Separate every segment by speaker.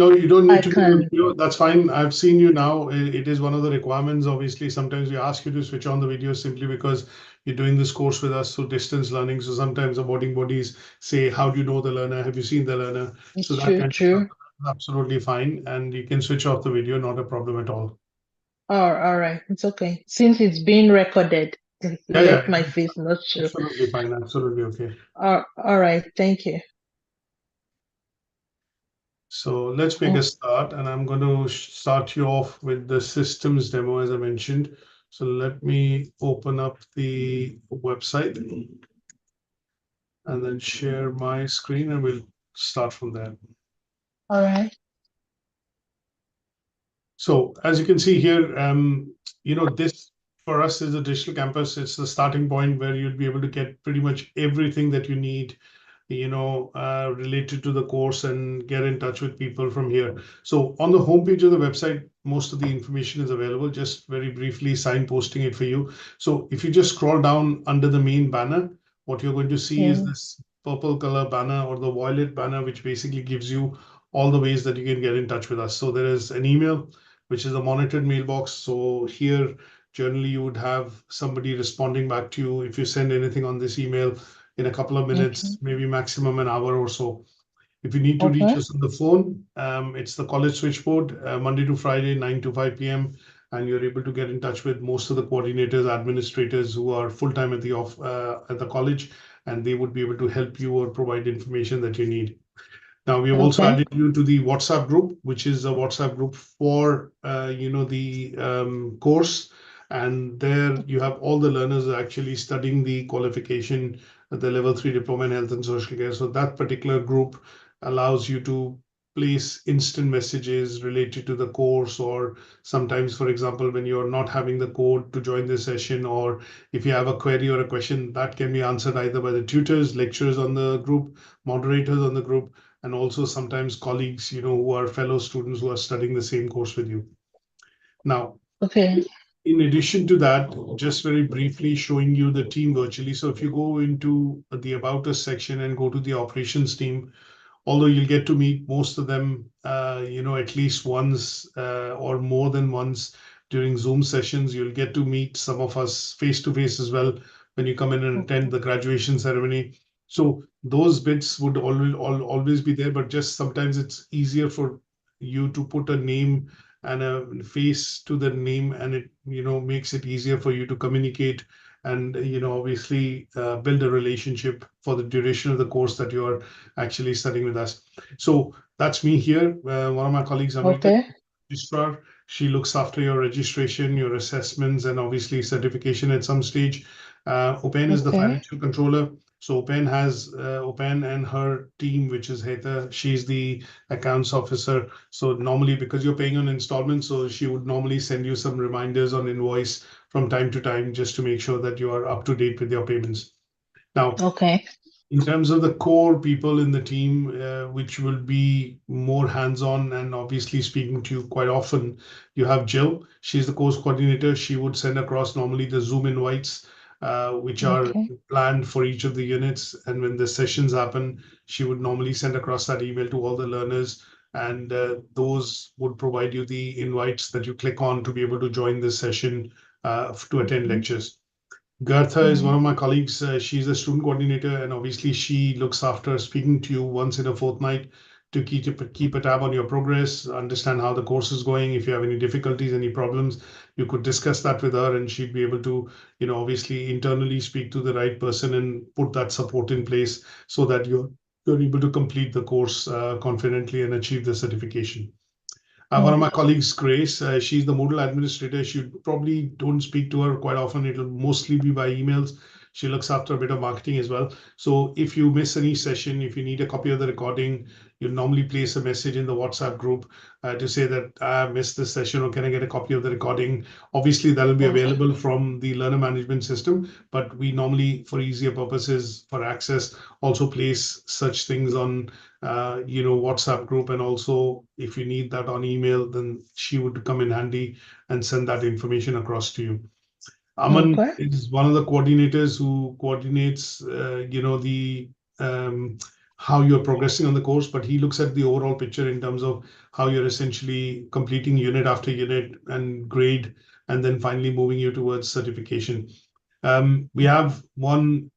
Speaker 1: No, you don't
Speaker 2: I
Speaker 1: need to do the
Speaker 2: can.
Speaker 1: video. That's fine. I've seen you now. It is one of the requirements. Obviously, sometimes we ask you to switch on the video simply because you're doing this course with us through distance learning. So sometimes the boarding bodies say, how do you know the learner? Have you seen the learner? So
Speaker 2: It's
Speaker 1: that
Speaker 2: true,
Speaker 1: kind of stuff
Speaker 2: true.
Speaker 1: is absolutely fine. And you can switch off the video, not a problem at all.
Speaker 2: Oh, all right. It's okay. Since it's being recorded,
Speaker 1: Yeah, yeah,
Speaker 2: let my face not show.
Speaker 1: absolutely fine. Absolutely okay.
Speaker 2: All right. Thank you.
Speaker 1: So let's make a start, and I'm going to start you off with the systems demo, as I mentioned. So let me open up the website and then share my screen, and we'll start from there.
Speaker 2: All right.
Speaker 1: So as you can see here, this for us is a digital campus. It's the starting point where you'd be able to get pretty much everything that you need related to the course and get in touch with people from here. So on the homepage of the website, most of the information is available. Just very briefly signposting it for you. So if you just scroll down under the main banner, what you're going to see is this purple color banner or the violet banner, which basically gives you all the ways that you can get in touch with us. So there is an email, which is a monitored mailbox. So here, generally, you would have somebody responding back to you if you send anything on this email in a couple of minutes, maybe maximum an hour or so. If you need to reach us on the phone, it's the college switchboard, Monday to Friday, 9 to 5 p.m. And you're able to get in touch with most of the coordinators, administrators who are full-time at the college, and they would be able to help you or provide information that you need. Now, we have also added you to the WhatsApp group, which is a WhatsApp group for the course. And there you have all the learners actually studying the qualification at the level 3 diploma in health and social care. So that particular group allows you to place instant messages related to the course, or sometimes, for example, when you're not having the code to join the session, or if you have a query or a question that can be answered either by the tutors, lecturers on the group, moderators on the group, and also sometimes colleagues, who are fellow students who are studying the same course with you. Now, in addition to that, just very briefly showing you the team virtually. So if you go into the About Us section and go to the operations team, although you'll get to meet most of them, at least once or more than once during Zoom sessions, you'll get to meet some of us face to face as well when you come in and attend the graduation ceremony. So those bits would always be there, but just sometimes it's easier for you to put a name and a face to the name, and it makes it easier for you to communicate and obviously build a relationship for the duration of the course that you are actually studying with us. So that's me here. One of my colleagues, Amrita, registrar. She looks after your registration, your assessments, and obviously certification at some stage. Upen is the financial controller. So Upen and her team, which is Heather, she's the accounts officer. So normally, because you're paying on installments, so she would normally send you some reminders on invoice from time to time just to make sure that you are up to date with your payments. Now, in terms of the core people in the team, which will be more hands-on and obviously speaking to you quite often, you have Jill. She's the course coordinator. She would send across normally the Zoom invites, which are planned for each of the units. And when the sessions happen, she would normally send across that email to all the learners. And those would provide you the invites that you click on to be able to join this session to attend lectures. Gartha is one of my colleagues. She's a student coordinator, and obviously she looks after speaking to you once in a fortnight to keep a tab on your progress, understand how the course is going. If you have any difficulties, any problems, you could discuss that with her, and she'd be able to, obviously internally speak to the right person and put that support in place so that you're able to complete the course confidently and achieve the certification. One of my colleagues, Grace, she's the Moodle administrator. She probably don't speak to her quite often. It'll mostly be by emails. She looks after a bit of marketing as well. So if you miss any session, if you need a copy of the recording, you normally place a message in the WhatsApp group to say that I missed this session or can I get a copy of the recording? Obviously, that'll be available from the learner management system, but we normally, for easier purposes, for access, also place such things on WhatsApp group. And also if you need that on email, then she would come in handy and send that information across to you. Aman is one of the coordinators who coordinates, the how you're progressing on the course, but he looks at the overall picture in terms of how you're essentially completing unit after unit and grade, and then finally moving you towards certification. We have one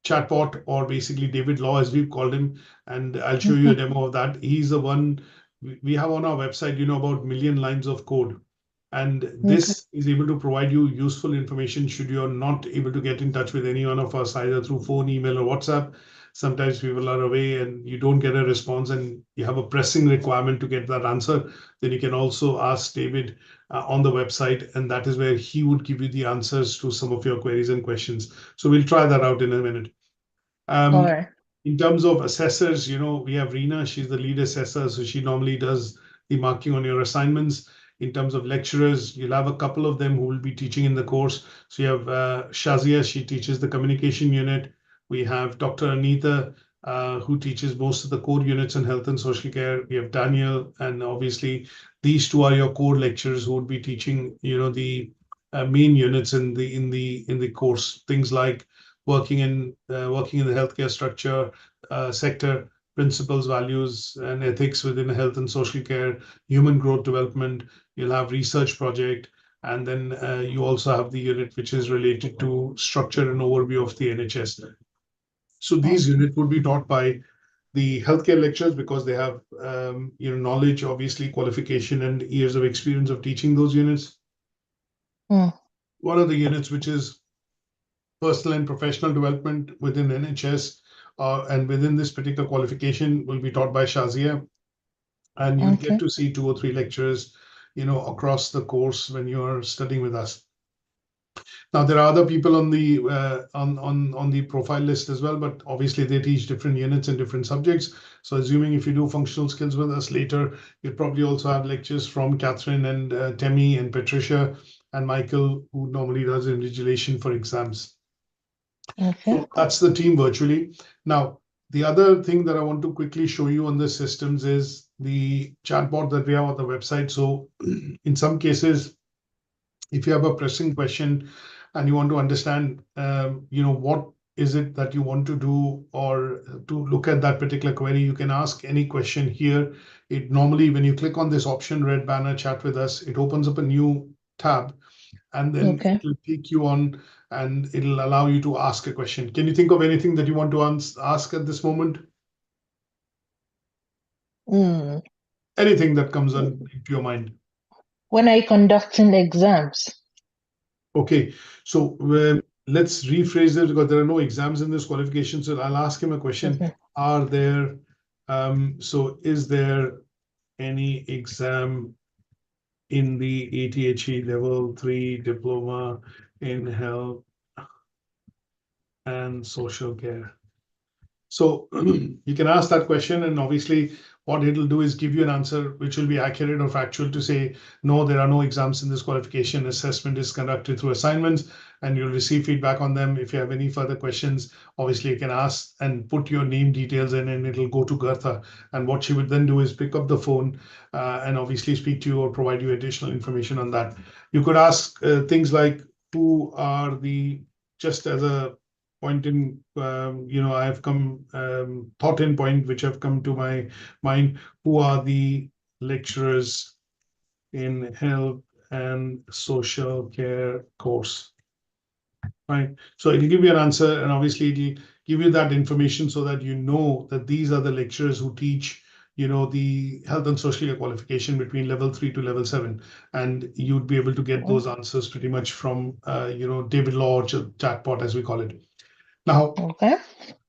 Speaker 1: chatbot, or basically David Law, as we've called him, and I'll show you a demo of that. He's the one we have on our website, about 1,000,000 lines of code. And this is able to provide you useful information should you're not able to get in touch with any one of us, either through phone, email, or WhatsApp. Sometimes people are away and you don't get a response and you have a pressing requirement to get that answer. Then you can also ask David on the website, and that is where he would give you the answers to some of your queries and questions. So we'll try that out in a minute.
Speaker 2: All right.
Speaker 1: In terms of assessors, we have Reena. She's the lead assessor, so she normally does the marking on your assignments. In terms of lecturers, you'll have a couple of them who will be teaching in the course. So you have Shazia, she teaches the communication unit. We have Dr. Anita, who teaches most of the core units in health and social care. We have Daniel, and obviously these two are your core lecturers who would be teaching, the main units in the course. Things like working in the healthcare structure sector, principles, values, and ethics within health and social care, human growth development. You'll have research project, and then you also have the unit which is related to structure and overview of the NHS. So these units would be taught by the healthcare lecturers because they have knowledge, obviously qualification, and years of experience of teaching those units. One of the units which is personal and professional development within NHS, and within this particular qualification will be taught by Shazia. And you get to see 2 or 3 lecturers, across the course when you're studying with us. Now, there are other people on the on the profile list as well, but obviously they teach different units and different subjects. So assuming if you do functional skills with us later, you'll probably also have lectures from Catherine and Temi and Patricia and Michael, who normally does invigilation for exams. So that's the team virtually. Now, the other thing that I want to quickly show you on the systems is the chatbot that we have on the website. So in some cases, if you have a pressing question and you want to understand, what is it that you want to do or to look at that particular query, you can ask any question here. It normally, when you click on this option, red banner, chat with us, it opens up a new tab, and then it will take you on and it'll allow you to ask a question. Can you think of anything that you want to ask at this moment? Anything that comes into your mind?
Speaker 2: When are you conducting exams?
Speaker 1: Okay, so let's rephrase it because there are no exams in this qualification. So I'll ask him a question. Are there, so is there any exam in the ATHE level 3 diploma in health and social care? So you can ask that question, and obviously what it'll do is give you an answer which will be accurate or factual to say, no, there are no exams in this qualification. Assessment is conducted through assignments, and you'll receive feedback on them. If you have any further questions, obviously you can ask and put your name details in, and it'll go to Gartha. And what she would then do is pick up the phone and obviously speak to you or provide you additional information on that. You could ask things like, who are the, just as a point in, I have come, thought in point, which have come to my mind, who are the lecturers in health and social care course, right? So it'll give you an answer, and obviously it'll give you that information so that you know that these are the lecturers who teach, the health and social care qualification between level 3 to level 7. And you'd be able to get those answers pretty much from, David Law or chatbot, as we call it. Now,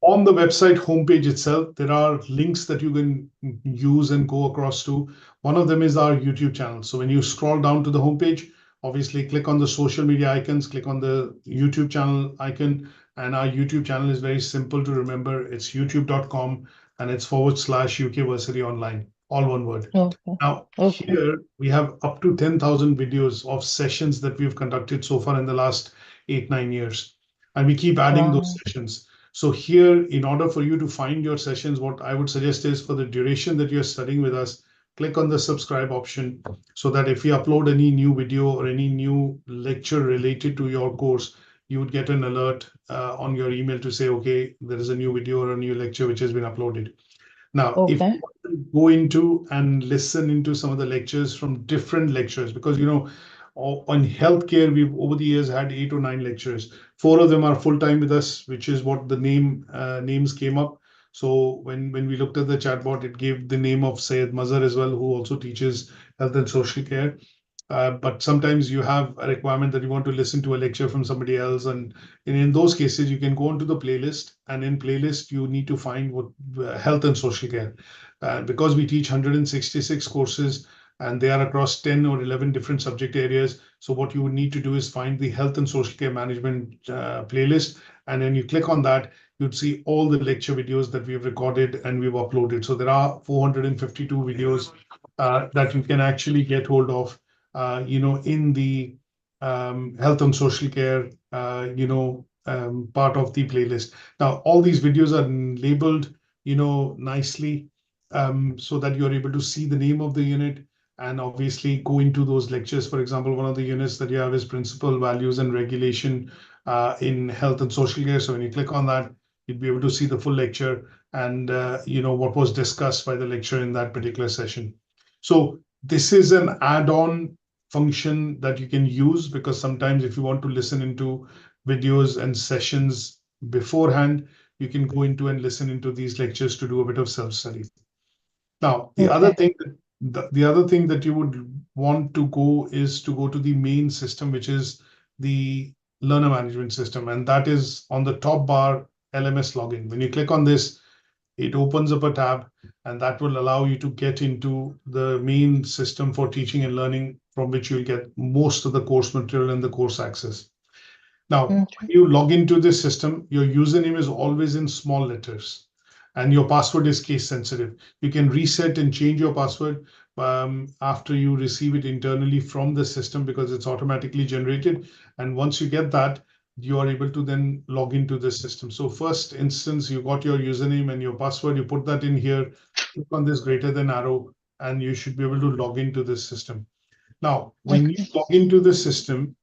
Speaker 1: on the website homepage itself, there are links that you can use and go across to. One of them is our YouTube channel. So when you scroll down to the homepage, obviously click on the social media icons, click on the YouTube channel icon, and our YouTube channel is very simple to remember. It's youtube.com and it's /UK Versity Online, all one word. Now, here we have up to 10,000 videos of sessions that we've conducted so far in the last 8-9 years. And we keep adding those sessions. So here, in order for you to find your sessions, what I would suggest is for the duration that you're studying with us, click on the subscribe option so that if we upload any new video or any new lecture related to your course, you would get an alert on your email to say, okay, there is a new video or a new lecture which has been uploaded. Now, if
Speaker 2: Okay.
Speaker 1: you want to go into and listen into some of the lectures from different lectures, because on healthcare, we've over the years had 8 or 9 lectures. 4 of them are full time with us, which is what the names came up. So when we looked at the chatbot, it gave the name of Syed Mazhar as well, who also teaches health and social care. But sometimes you have a requirement that you want to listen to a lecture from somebody else, and in those cases, you can go onto the playlist, and in playlist you need to find what health and social care, because we teach 166 courses and they are across 10 or 11 different subject areas. So what you would need to do is find the health and social care management playlist, and then you click on that, you'd see all the lecture videos that we've recorded and we've uploaded. So there are 452 videos that you can actually get hold of in the health and social care, part of the playlist. Now, all these videos are labeled, nicely, so that you're able to see the name of the unit and obviously go into those lectures. For example, one of the units that you have is Principle, Values, and Regulation in Health and Social Care. So when you click on that, you'd be able to see the full lecture and, what was discussed by the lecturer in that particular session. So this is an add-on function that you can use, because sometimes if you want to listen into videos and sessions beforehand, you can go into and listen into these lectures to do a bit of self-study. Now, the other thing that you would want to go is to go to the main system, which is the learner management system, and that is on the top bar, LMS login. When you click on this, it opens up a tab, and that will allow you to get into the main system for teaching and learning, from which you'll get most of the course material and the course access. Now, when you log into this system, your username is always in small letters and your password is case sensitive. You can reset and change your password after you receive it internally from the system, because it's automatically generated. And once you get that, you are able to then log into the system. So first instance, you got your username and your password, you put that in here, click on this greater than arrow, and you should be able to log into this system. Now, when you log into the system,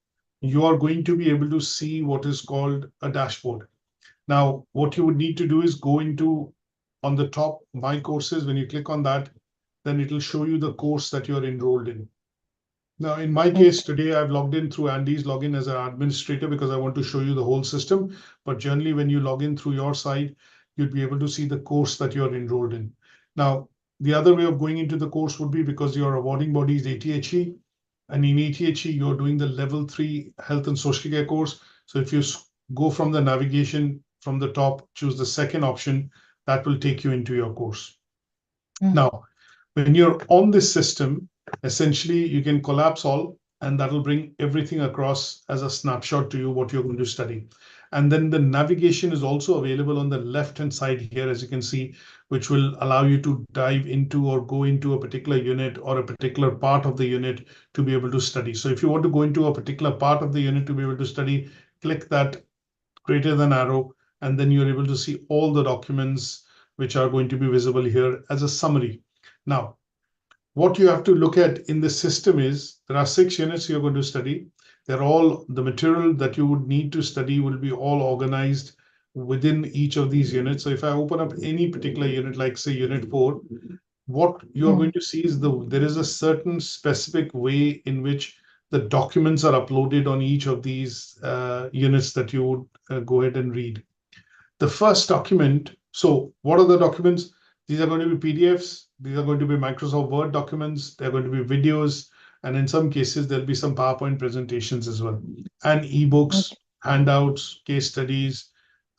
Speaker 1: you are going to be able to see what is called a dashboard. Now, what you would need to do is go into, on the top, My Courses. When you click on that, then it will show you the course that you're enrolled in. Now, in my case, today I've logged in through Andy's login as an administrator because I want to show you the whole system. But generally, when you log in through your side, you'd be able to see the course that you're enrolled in. Now, the other way of going into the course would be, because your awarding body is ATHE, and in ATHE, you're doing the level 3 health and social care course. So if you go from the navigation from the top, choose the second option, that will take you into your course. Now, when you're on this system, essentially you can collapse all, and that will bring everything across as a snapshot to you what you're going to study. And then the navigation is also available on the left-hand side here, as you can see, which will allow you to dive into or go into a particular unit or a particular part of the unit to be able to study. So if you want to go into a particular part of the unit to be able to study, click that greater than arrow, and then you're able to see all the documents which are going to be visible here as a summary. Now, what you have to look at in the system is there are 6 units you're going to study. They're all, the material that you would need to study will be all organized within each of these units. So if I open up any particular unit, like say unit 4, what you're going to see is there is a certain specific way in which the documents are uploaded on each of these units that you would go ahead and read. The first document, so what are the documents? These are going to be PDFs. These are going to be Microsoft Word documents. They're going to be videos. And in some cases, there'll be some PowerPoint presentations as well. And ebooks, handouts, case studies,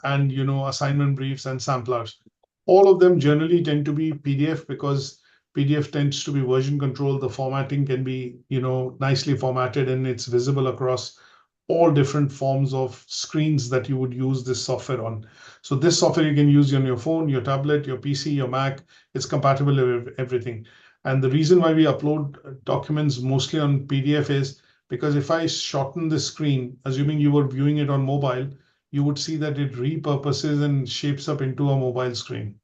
Speaker 1: and assignment briefs and samplers. All of them generally tend to be PDF, because PDF tends to be version control. The formatting can be, nicely formatted, and it's visible across all different forms of screens that you would use this software on. So this software you can use on your phone, your tablet, your PC, your Mac. It's compatible with everything. And the reason why we upload documents mostly on PDF is because if I shorten the screen, assuming you were viewing it on mobile, you would see that it repurposes and shapes up into a mobile screen,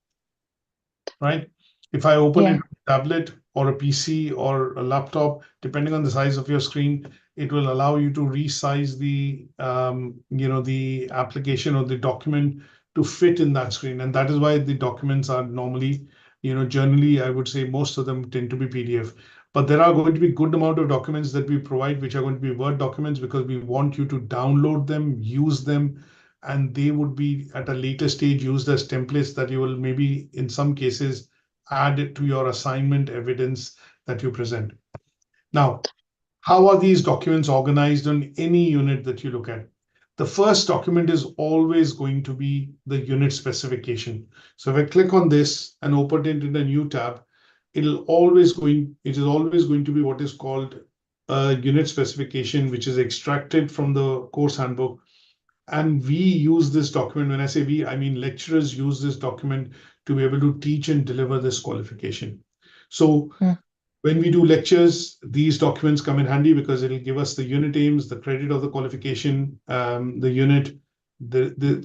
Speaker 1: right? If I open it on a tablet or a PC or a laptop, depending on the size of your screen, it will allow you to resize the the application or the document to fit in that screen. And that is why the documents are normally, generally, I would say most of them tend to be PDF. But there are going to be good amount of documents that we provide, which are going to be Word documents, because we want you to download them, use them, and they would be at a later stage used as templates that you will maybe in some cases add it to your assignment evidence that you present. Now, how are these documents organized on any unit that you look at? The first document is always going to be the unit specification. So if I click on this and open it in a new tab, it is always going to be what is called a unit specification, which is extracted from the course handbook. And we use this document. When I say we, I mean lecturers use this document to be able to teach and deliver this qualification. So when we do lectures, these documents come in handy because it'll give us the unit aims, the credit of the qualification, the unit,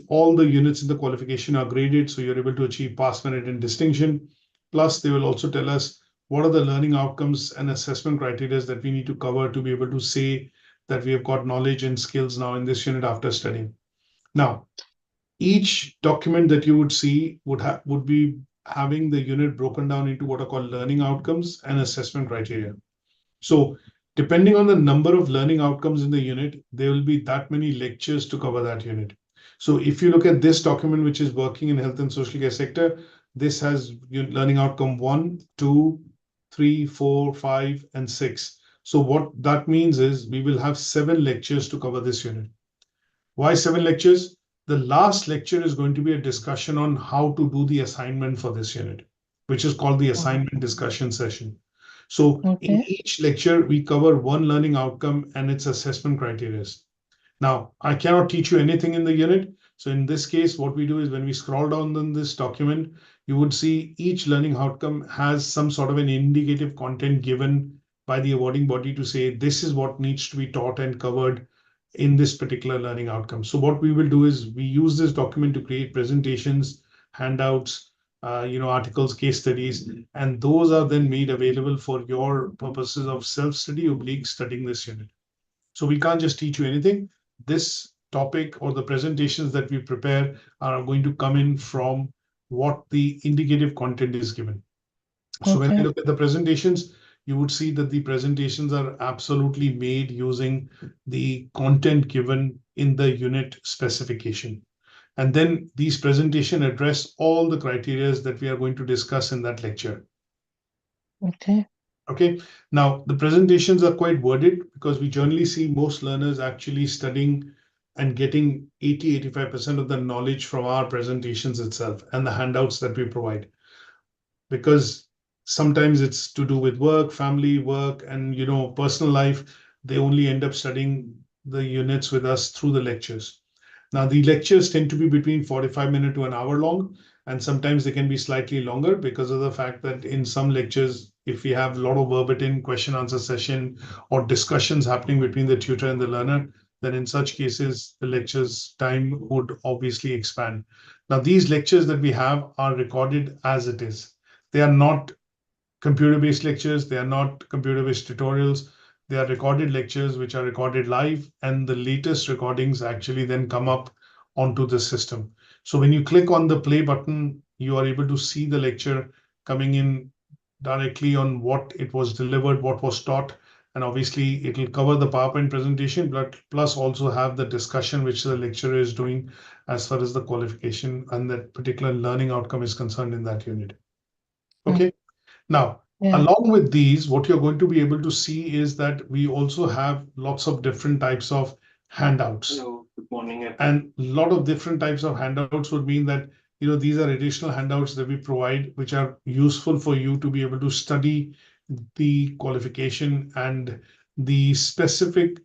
Speaker 1: all the units in the qualification are graded, so you're able to achieve pass, merit, and distinction. Plus, they will also tell us what are the learning outcomes and assessment criteria that we need to cover to be able to say that we have got knowledge and skills now in this unit after studying. Now, each document that you would see would be having the unit broken down into what are called learning outcomes and assessment criteria. So depending on the number of learning outcomes in the unit, there will be that many lectures to cover that unit. So if you look at this document, which is working in health and social care sector, this has learning outcome 1, 2, 3, 4, 5, and 6. So what that means is we will have 7 lectures to cover this unit. Why 7 lectures? The last lecture is going to be a discussion on how to do the assignment for this unit, which is called the assignment discussion session. So in each lecture, we cover one learning outcome and its assessment criteria. Now, I cannot teach you anything in the unit. So in this case, what we do is when we scroll down on this document, you would see each learning outcome has some sort of an indicative content given by the awarding body to say, this is what needs to be taught and covered in this particular learning outcome. So what we will do is we use this document to create presentations, handouts, articles, case studies, and those are then made available for your purposes of self-study oblique studying this unit. So we can't just teach you anything. This topic or the presentations that we prepare are going to come in from what the indicative content is given. So when I look at the presentations, you would see that the presentations are absolutely made using the content given in the unit specification. And then these presentations address all the criteria that we are going to discuss in that lecture. Okay. Now, the presentations are quite worded because we generally see most learners actually studying and getting 80-85% of the knowledge from our presentations itself and the handouts that we provide. Because sometimes it's to do with work, family, work, and personal life. They only end up studying the units with us through the lectures. Now, the lectures tend to be between 45 minutes to an hour long, and sometimes they can be slightly longer because of the fact that in some lectures, if we have a lot of verbatim question answer session or discussions happening between the tutor and the learner, then in such cases, the lectures time would obviously expand. Now, these lectures that we have are recorded as it is. They are not computer-based lectures. They are not computer-based tutorials. They are recorded lectures which are recorded live, and the latest recordings actually then come up onto the system. So when you click on the play button, you are able to see the lecture coming in directly on what it was delivered, what was taught, and obviously it will cover the PowerPoint presentation, but plus also have the discussion which the lecturer is doing as far as the qualification and that particular learning outcome is concerned in that unit. Okay. Now, along with these, what you're going to be able to see is that we also have lots of different types of handouts.
Speaker 3: Hello, good morning.
Speaker 1: And a lot of different types of handouts would mean that, these are additional handouts that we provide, which are useful for you to be able to study the qualification and the specific,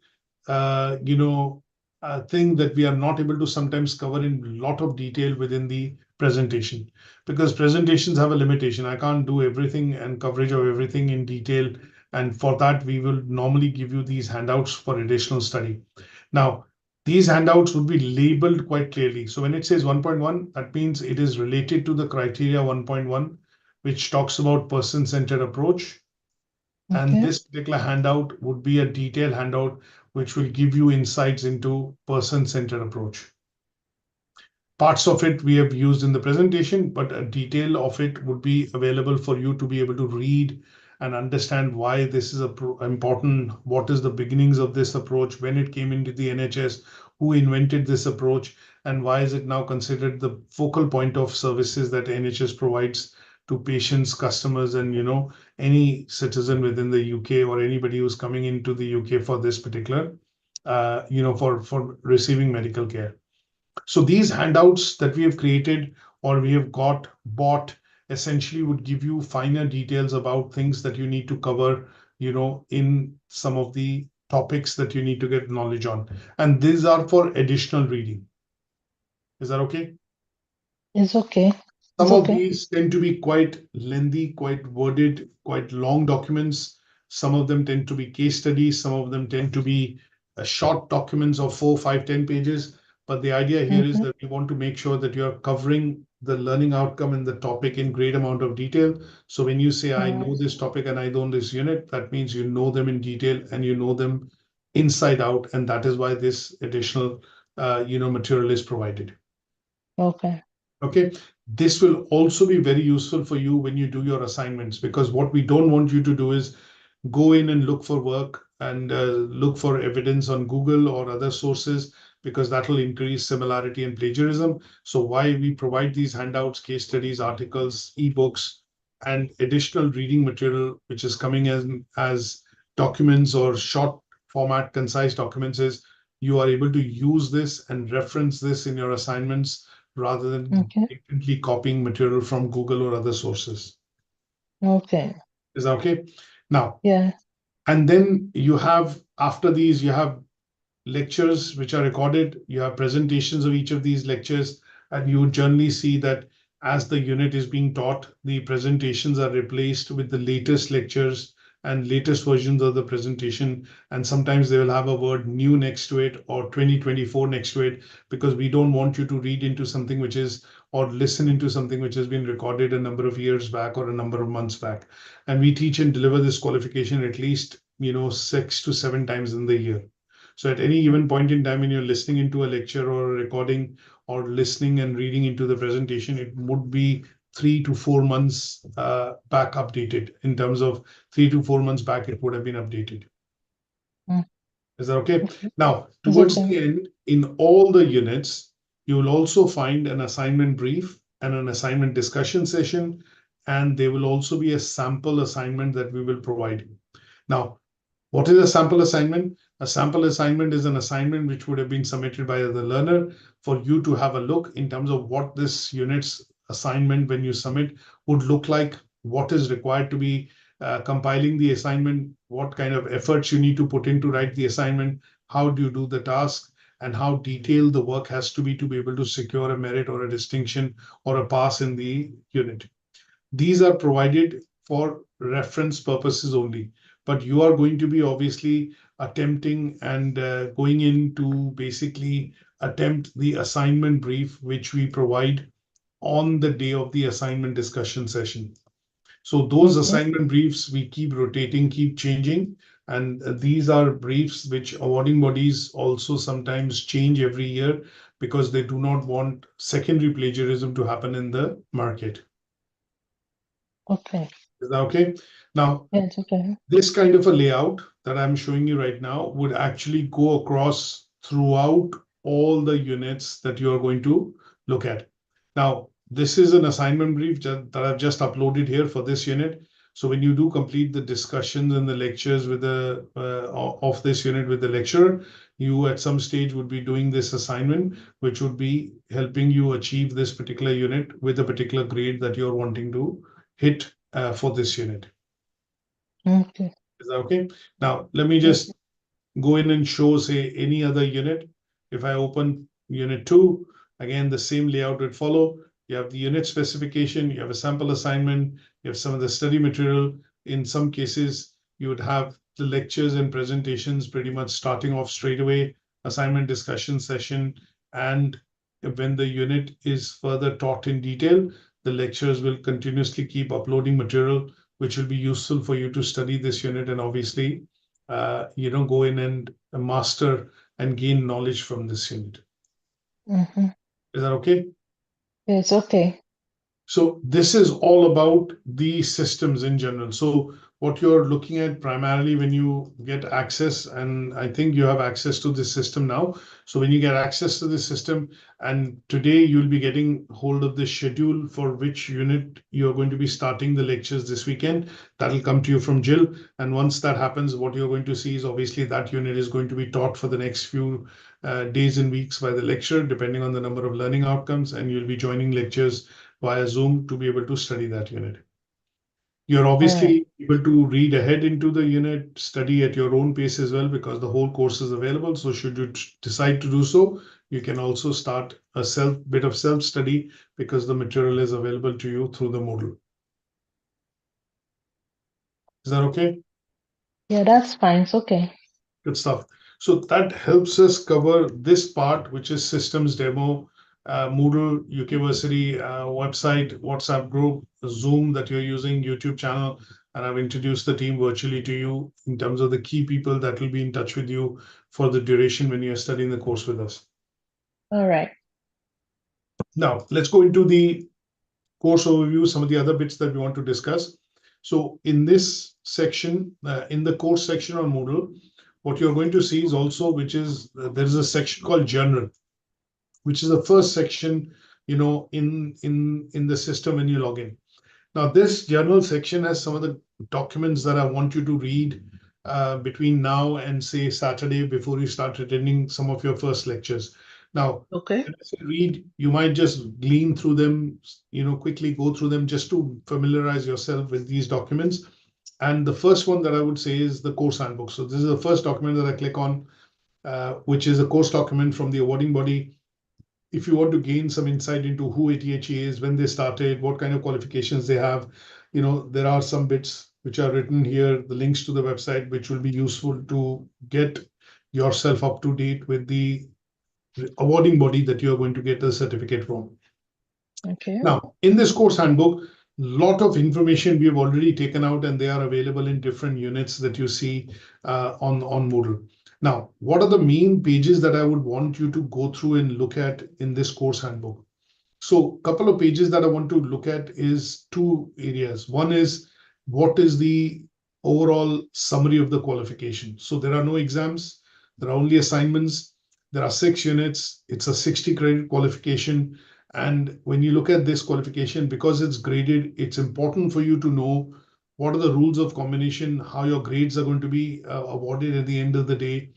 Speaker 1: thing that we are not able to sometimes cover in a lot of detail within the presentation, because presentations have a limitation. I can't do everything and coverage of everything in detail. And for that, we will normally give you these handouts for additional study. Now, these handouts would be labeled quite clearly. So when it says 1.1, that means it is related to the criteria 1.1, which talks about person-centered approach. And
Speaker 2: Okay.
Speaker 1: this particular handout would be a detailed handout, which will give you insights into person-centered approach. Parts of it we have used in the presentation, but a detail of it would be available for you to be able to read and understand why this is important, what is the beginnings of this approach, when it came into the NHS, who invented this approach, and why is it now considered the focal point of services that NHS provides to patients, customers, and any citizen within the UK or anybody who's coming into the UK for this particular, for receiving medical care. So these handouts that we have created or we have bought essentially would give you finer details about things that you need to cover, in some of the topics that you need to get knowledge on. And these are for additional reading. Is that okay?
Speaker 2: It's okay.
Speaker 1: Some
Speaker 2: It's
Speaker 1: of
Speaker 2: okay.
Speaker 1: these tend to be quite lengthy, quite worded, quite long documents. Some of them tend to be case studies. Some of them tend to be short documents of 4, 5, 10 pages. But the idea here is that we want to make sure that you're covering the learning outcome and the topic in great amount of detail. So when you say, I know this topic and I know this unit, that means you know them in detail and you know them inside out. And that is why this additional, material is provided.
Speaker 2: Okay.
Speaker 1: Okay. This will also be very useful for you when you do your assignments, because what we don't want you to do is go in and look for work and look for evidence on Google or other sources, because that will increase similarity and plagiarism. So why we provide these handouts, case studies, articles, ebooks, and additional reading material, which is coming as documents or short format, concise documents, is you are able to use this and reference this in your assignments rather than blatantly copying material from Google or other sources.
Speaker 2: Okay.
Speaker 1: Is that okay? Now,
Speaker 2: yeah.
Speaker 1: And then you have, after these, you have lectures which are recorded, you have presentations of each of these lectures, and you would generally see that as the unit is being taught, the presentations are replaced with the latest lectures and latest versions of the presentation. And sometimes they will have a word new next to it or 2024 next to it, because we don't want you to read into something which is, or listen into something which has been recorded a number of years back or a number of months back. And we teach and deliver this qualification at least, 6 to 7 times in the year. So at any given point in time when you're listening into a lecture or a recording or listening and reading into the presentation, it would be 3 to 4 months back updated. In terms of 3 to 4 months back, it would have been updated. Is that okay? Now, towards the end, in all the units, you will also find an assignment brief and an assignment discussion session, and there will also be a sample assignment that we will provide you. Now, what is a sample assignment? A sample assignment is an assignment which would have been submitted by the learner for you to have a look in terms of what this unit's assignment, when you submit, would look like, what is required to be compiling the assignment, what kind of efforts you need to put in to write the assignment, how do you do the task, and how detailed the work has to be able to secure a merit or a distinction or a pass in the unit. These are provided for reference purposes only, but you are going to be obviously attempting and going in to basically attempt the assignment brief, which we provide on the day of the assignment discussion session. So those assignment briefs, we keep rotating, keep changing. And these are briefs which awarding bodies also sometimes change every year, because they do not want secondary plagiarism to happen in the market.
Speaker 2: Okay.
Speaker 1: Is that okay? Now,
Speaker 2: it's okay.
Speaker 1: This kind of a layout that I'm showing you right now would actually go across throughout all the units that you are going to look at. Now, this is an assignment brief that I've just uploaded here for this unit. So when you do complete the discussions and the lectures with the of this unit with the lecturer, you at some stage would be doing this assignment, which would be helping you achieve this particular unit with a particular grade that you're wanting to hit for this unit.
Speaker 2: Okay.
Speaker 1: Is that okay? Now, let me just go in and show, say, any other unit. If I open unit 2, again, the same layout would follow. You have the unit specification, you have a sample assignment, you have some of the study material. In some cases, you would have the lectures and presentations pretty much starting off straight away, assignment discussion session, and when the unit is further taught in detail, the lecturers will continuously keep uploading material which will be useful for you to study this unit and obviously, go in and master and gain knowledge from this unit.
Speaker 2: Mm-hmm.
Speaker 1: Is that okay?
Speaker 2: Yes, okay.
Speaker 1: So this is all about the systems in general. So what you're looking at primarily when you get access, and I think you have access to this system now. So when you get access to this system, and today you'll be getting hold of the schedule for which unit you're going to be starting the lectures this weekend. That'll come to you from Jill. And once that happens, what you're going to see is obviously that unit is going to be taught for the next few days and weeks by the lecturer, depending on the number of learning outcomes, and you'll be joining lectures via Zoom to be able to study that unit. You're obviously able to read ahead into the unit, study at your own pace as well, because the whole course is available. So should you decide to do so, you can also start a bit of self-study because the material is available to you through the Moodle. Is that okay?
Speaker 2: Yeah, that's fine. It's okay.
Speaker 1: Good stuff. So that helps us cover this part, which is systems demo, Moodle, UK Versity website, WhatsApp group, Zoom that you're using, YouTube channel, and I've introduced the team virtually to you in terms of the key people that will be in touch with you for the duration when you're studying the course with us.
Speaker 2: All right.
Speaker 1: Now, let's go into the course overview, some of the other bits that we want to discuss. So in this section, in the course section on Moodle, what you're going to see is also, which is, there's a section called General, which is the first section, in the system when you log in. Now, this General section has some of the documents that I want you to read between now and say Saturday before you start attending some of your first lectures. Now,
Speaker 2: Okay.
Speaker 1: when I say read, you might just glean through them, quickly go through them just to familiarize yourself with these documents. And the first one that I would say is the course handbook. So this is the first document that I click on, which is a course document from the awarding body. If you want to gain some insight into who ATHE is, when they started, what kind of qualifications they have, there are some bits which are written here, the links to the website, which will be useful to get yourself up to date with the awarding body that you are going to get the certificate from.
Speaker 2: Okay.
Speaker 1: Now, in this course handbook, lot of information we have already taken out, and they are available in different units that you see on Moodle. Now, what are the main pages that I would want you to go through and look at in this course handbook? So a couple of pages that I want to look at is two areas. One is, what is the overall summary of the qualification? So there are no exams, there are only assignments. There are 6 units. It's a 60 credit qualification. And when you look at this qualification, because it's graded, it's important for you to know what are the rules of combination, how your grades are going to be awarded at the end of the day,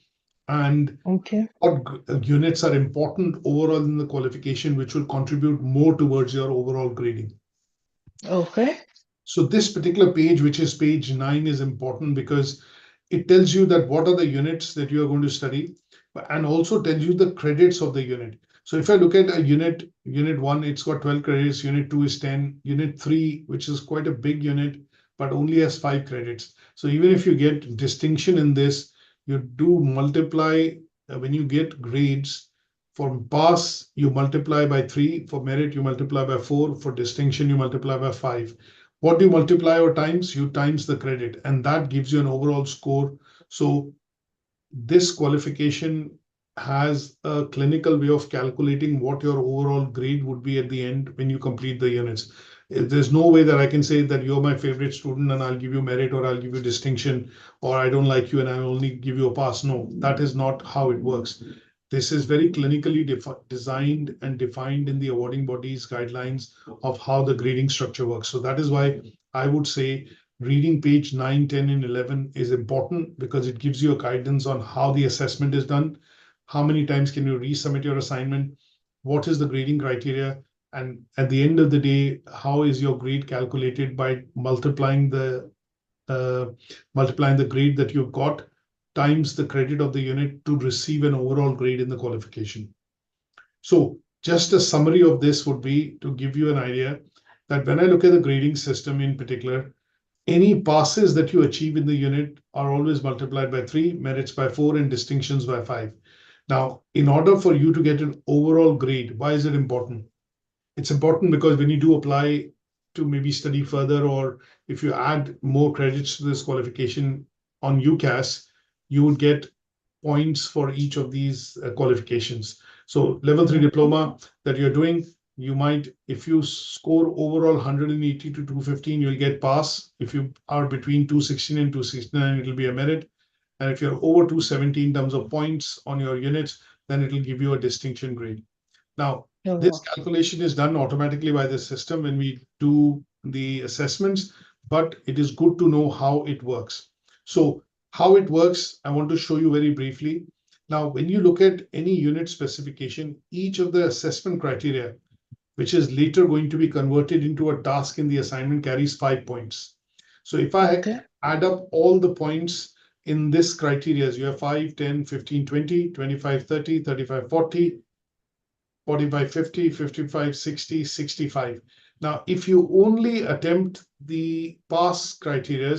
Speaker 1: and
Speaker 2: Okay.
Speaker 1: what units are important overall in the qualification, which will contribute more towards your overall grading.
Speaker 2: Okay.
Speaker 1: So this particular page, which is page 9, is important because it tells you that what are the units that you are going to study, and also tells you the credits of the unit. So if I look at a unit 1, it's got 12 credits, unit 2 is 10, unit 3, which is quite a big unit, but only has 5 credits. So even if you get distinction in this, you do multiply, when you get grades, for pass, you multiply by 3, for merit, you multiply by 4, for distinction, you multiply by 5. What do you multiply or times? You times the credit, and that gives you an overall score. So this qualification has a clinical way of calculating what your overall grade would be at the end when you complete the units. There's no way that I can say that you're my favorite student and I'll give you merit, or I'll give you distinction, or I don't like you and I'll only give you a pass. No, that is not how it works. This is very clinically designed and defined in the awarding body's guidelines of how the grading structure works. So that is why I would say reading page 9, 10, and 11 is important, because it gives you a guidance on how the assessment is done, how many times can you resubmit your assignment, what is the grading criteria, and at the end of the day, how is your grade calculated by multiplying the grade that you've got times the credit of the unit to receive an overall grade in the qualification. So just a summary of this would be to give you an idea that when I look at the grading system in particular, any passes that you achieve in the unit are always multiplied by 3, merits by 4, and distinctions by 5. Now, in order for you to get an overall grade, why is it important? It's important because when you do apply to maybe study further, or if you add more credits to this qualification on UCAS, you would get points for each of these qualifications. So level 3 diploma that you're doing, you might, if you score overall 180 to 215, you'll get pass. If you are between 216 and 269, it'll be a merit. And if you're over 270 in terms of points on your units, then it'll give you a distinction grade. Now, this calculation is done automatically by the system when we do the assessments, but it is good to know how it works. So how it works, I want to show you very briefly. Now, when you look at any unit specification, each of the assessment criteria, which is later going to be converted into a task in the assignment, carries 5 points. So if I add up all the points in this criteria, you have 5, 10, 15, 20, 25, 30, 35, 40, 45, 50, 55, 60, 65. Now, if you only attempt the pass criteria,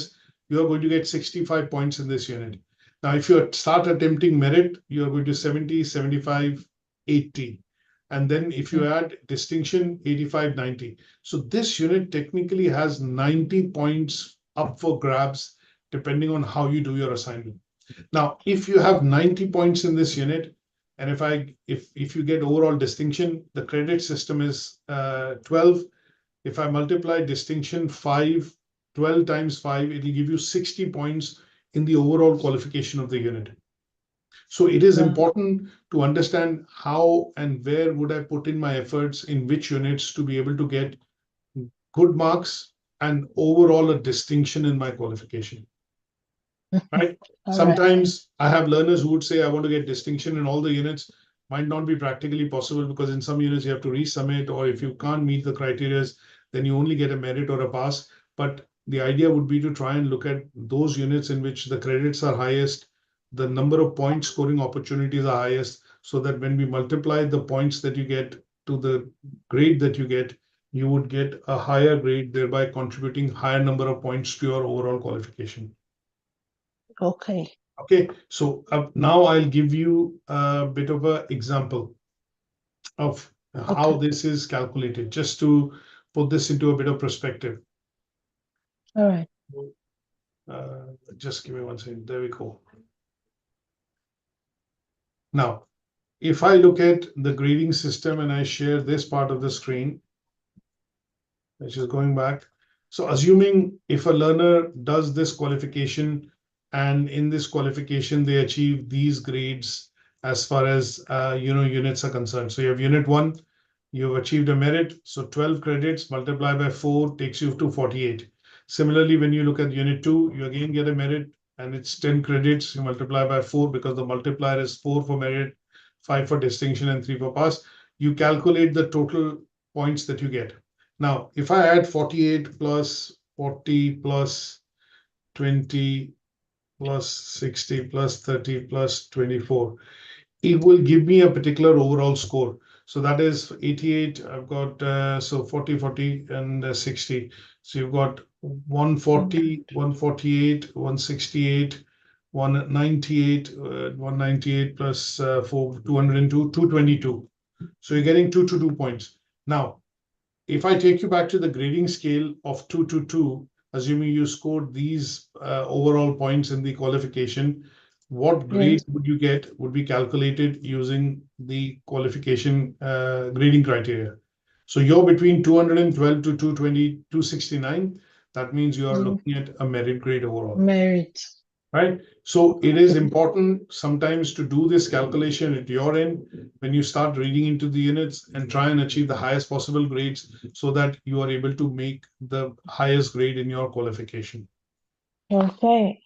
Speaker 1: you are going to get 65 points in this unit. Now, if you start attempting merit, you are going to 70, 75, 80. And then if you add distinction, 85, 90. So this unit technically has 90 points up for grabs, depending on how you do your assignment. Now, if you have 90 points in this unit, and if you get overall distinction, the credit system is 12. If I multiply distinction 12 times 5, it will give you 60 points in the overall qualification of the unit. So it is important to understand how and where would I put in my efforts in which units to be able to get good marks and overall a distinction in my qualification. Right? Sometimes I have learners who would say, I want to get distinction in all the units. Might not be practically possible because in some units you have to resubmit, or if you can't meet the criteria, then you only get a merit or a pass. But the idea would be to try and look at those units in which the credits are highest, the number of point scoring opportunities are highest, so that when we multiply the points that you get to the grade that you get, you would get a higher grade, thereby contributing higher number of points to your overall qualification.
Speaker 2: Okay.
Speaker 1: Okay, so now I'll give you a bit of an example of how this is calculated, just to put this into a bit of perspective.
Speaker 2: All right.
Speaker 1: Just give me 1 second. There we go. Now, if I look at the grading system and I share this part of the screen, which is going back. So assuming if a learner does this qualification, and in this qualification, they achieve these grades as far as units are concerned. So you have unit 1, you've achieved a merit. So 12 credits multiplied by 4 takes you to 48. Similarly, when you look at unit 2, you again get a merit and it's 10 credits. You multiply by 4 because the multiplier is 4 for merit, 5 for distinction, and 3 for pass. You calculate the total points that you get. Now, if I add 48 plus 40 plus 20 plus 60 plus 30 plus 24, it will give me a particular overall score. So that is 88. I've got so 40, 40, and 60. So you've got 140, 148, 168, 198, 198 plus 4, 202, 222. So you're getting 222 points. Now, if I take you back to the grading scale of 222, assuming you scored these overall points in the qualification, what grade would you get would be calculated using the qualification grading criteria. So you're between 212 to 220, 269. That means you are looking at a merit grade overall.
Speaker 2: Merit.
Speaker 1: Right? So it is important sometimes to do this calculation at your end when you start reading into the units and try and achieve the highest possible grades so that you are able to make the highest grade in your qualification.
Speaker 2: Okay.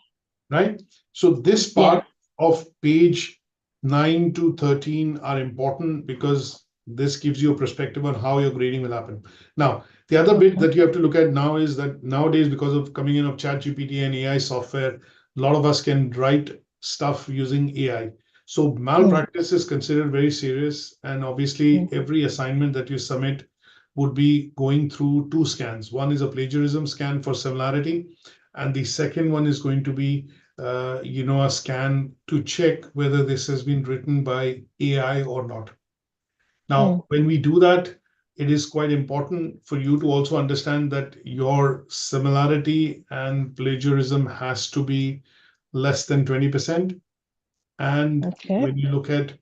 Speaker 1: Right? So this part of page 9 to 13 are important because this gives you a perspective on how your grading will happen. Now, the other bit that you have to look at now is that nowadays, because of coming in of ChatGPT and AI software, a lot of us can write stuff using AI. So malpractice is considered very serious. And obviously, every assignment that you submit would be going through 2 scans. One is a plagiarism scan for similarity. And the second one is going to be, a scan to check whether this has been written by AI or not. Now, when we do that, it is quite important for you to also understand that your similarity and plagiarism has to be less than 20%. And when you look at,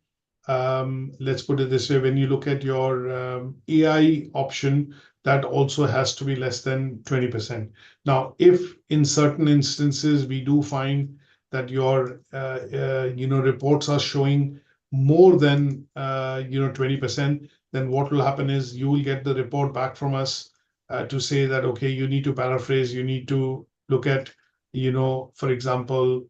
Speaker 1: let's put it this way, when you look at your AI option, that also has to be less than 20%. Now, if in certain instances we do find that your reports are showing more than 20%, then what will happen is you will get the report back from us to say that, okay, you need to paraphrase, you need to look at, for example,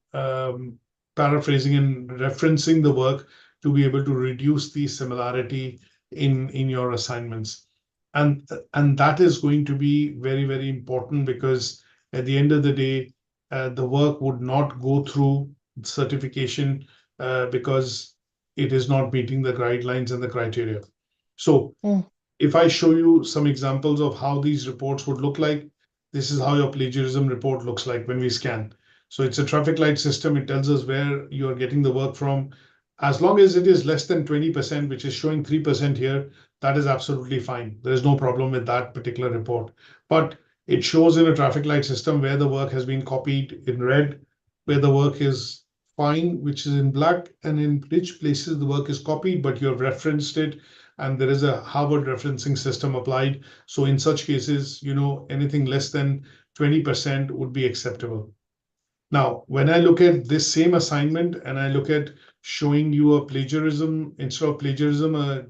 Speaker 1: paraphrasing and referencing the work to be able to reduce the similarity in your assignments. And that is going to be very, very important, because at the end of the day, the work would not go through certification because it is not meeting the guidelines and the criteria. So if I show you some examples of how these reports would look like, this is how your plagiarism report looks like when we scan. So it's a traffic light system. It tells us where you're getting the work from. As long as it is less than 20%, which is showing 3% here, that is absolutely fine. There is no problem with that particular report. But it shows in a traffic light system where the work has been copied in red, where the work is fine, which is in black, and in which places the work is copied, but you have referenced it, and there is a Harvard referencing system applied. So in such cases, anything less than 20% would be acceptable. Now, when I look at this same assignment and I look at showing you a plagiarism, instead of plagiarism, a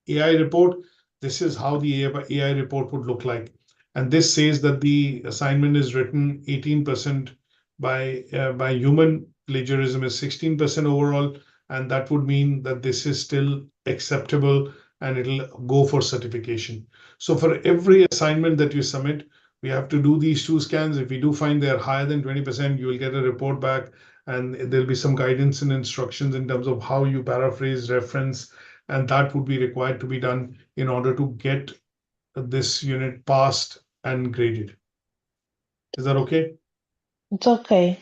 Speaker 1: AI report, this is how the AI report would look like. And this says that the assignment is written 18% by human, plagiarism is 16% overall, and that would mean that this is still acceptable and it'll go for certification. So for every assignment that you submit, we have to do these 2 scans. If we do find they're higher than 20%, you will get a report back, and there'll be some guidance and instructions in terms of how you paraphrase, reference, and that would be required to be done in order to get this unit passed and graded. Is that okay?
Speaker 2: It's okay.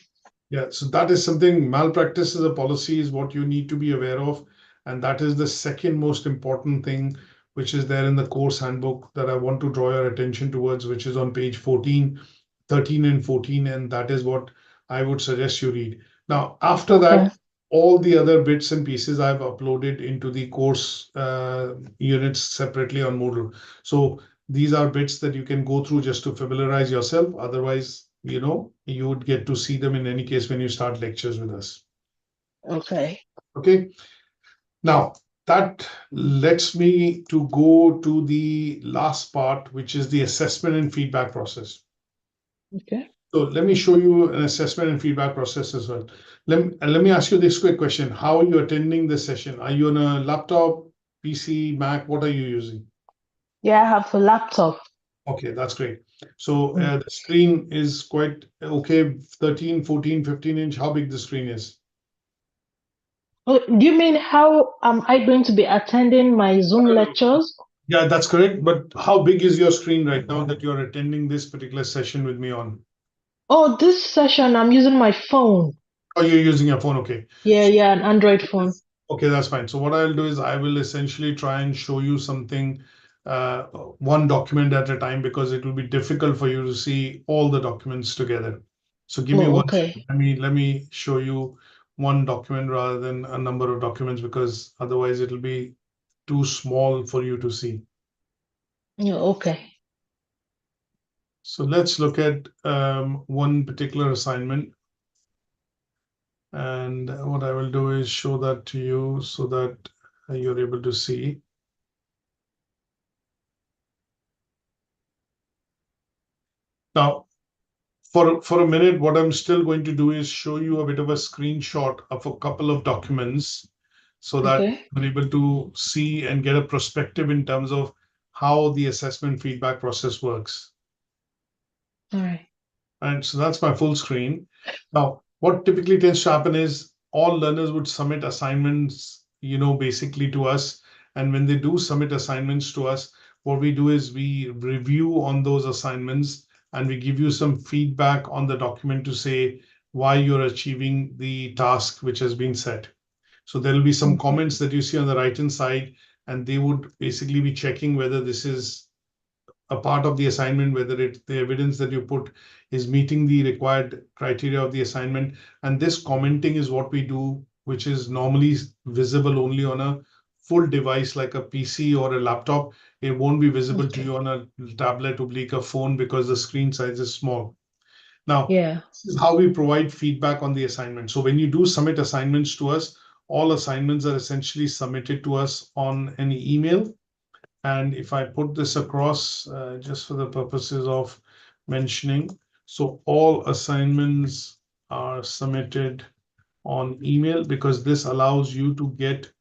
Speaker 1: Yeah, so that is something. Malpractice as a policy is what you need to be aware of. And that is the second most important thing, which is there in the course handbook that I want to draw your attention towards, which is on page 14, 13 and 14. And that is what I would suggest you read. Now, after that, all the other bits and pieces I've uploaded into the course units separately on Moodle. So these are bits that you can go through just to familiarize yourself. Otherwise, you would get to see them in any case when you start lectures with us.
Speaker 2: Okay.
Speaker 1: Okay. Now, that lets me to go to the last part, which is the assessment and feedback process.
Speaker 2: Okay.
Speaker 1: So let me show you an assessment and feedback process as well. Let me ask you this quick question. How are you attending this session? Are you on a laptop, PC, Mac? What are you using?
Speaker 2: Yeah, I have a laptop.
Speaker 1: Okay, that's great. So the screen is quite okay, 13, 14, 15-inch. How big the screen is?
Speaker 2: Oh, do you mean how am I going to be attending my Zoom lectures?
Speaker 1: Yeah, that's correct. But how big is your screen right now that you're attending this particular session with me on?
Speaker 2: Oh, this session I'm using my phone.
Speaker 1: Oh, you're using your phone. Okay.
Speaker 2: Yeah, an Android phone.
Speaker 1: Okay, that's fine. So what I'll do is I will essentially try and show you something, one document at a time, because it will be difficult for you to see all the documents together. So give me one second. Let me show you one document rather than a number of documents, because otherwise it'll be too small for you to see.
Speaker 2: Yeah, okay.
Speaker 1: So let's look at one particular assignment. And what I will do is show that to you so that you're able to see. Now, for a minute, what I'm still going to do is show you a bit of a screenshot of a couple of documents so that you're able to see and get a perspective in terms of how the assessment feedback process works.
Speaker 2: All right.
Speaker 1: And so that's my full screen. Now, what typically tends to happen is all learners would submit assignments, basically to us. And when they do submit assignments to us, what we do is we review on those assignments and we give you some feedback on the document to say why you're achieving the task which has been set. So there will be some comments that you see on the right-hand side, and they would basically be checking whether this is a part of the assignment, whether the evidence that you put is meeting the required criteria of the assignment. And this commenting is what we do, which is normally visible only on a full device like a PC or a laptop. It won't be visible to you on a tablet or a phone because the screen size is small. Now, this is how we provide feedback on the assignment. So when you do submit assignments to us, all assignments are essentially submitted to us on an email. And if I put this across, just for the purposes of mentioning, so all assignments are submitted on email because this allows you to get,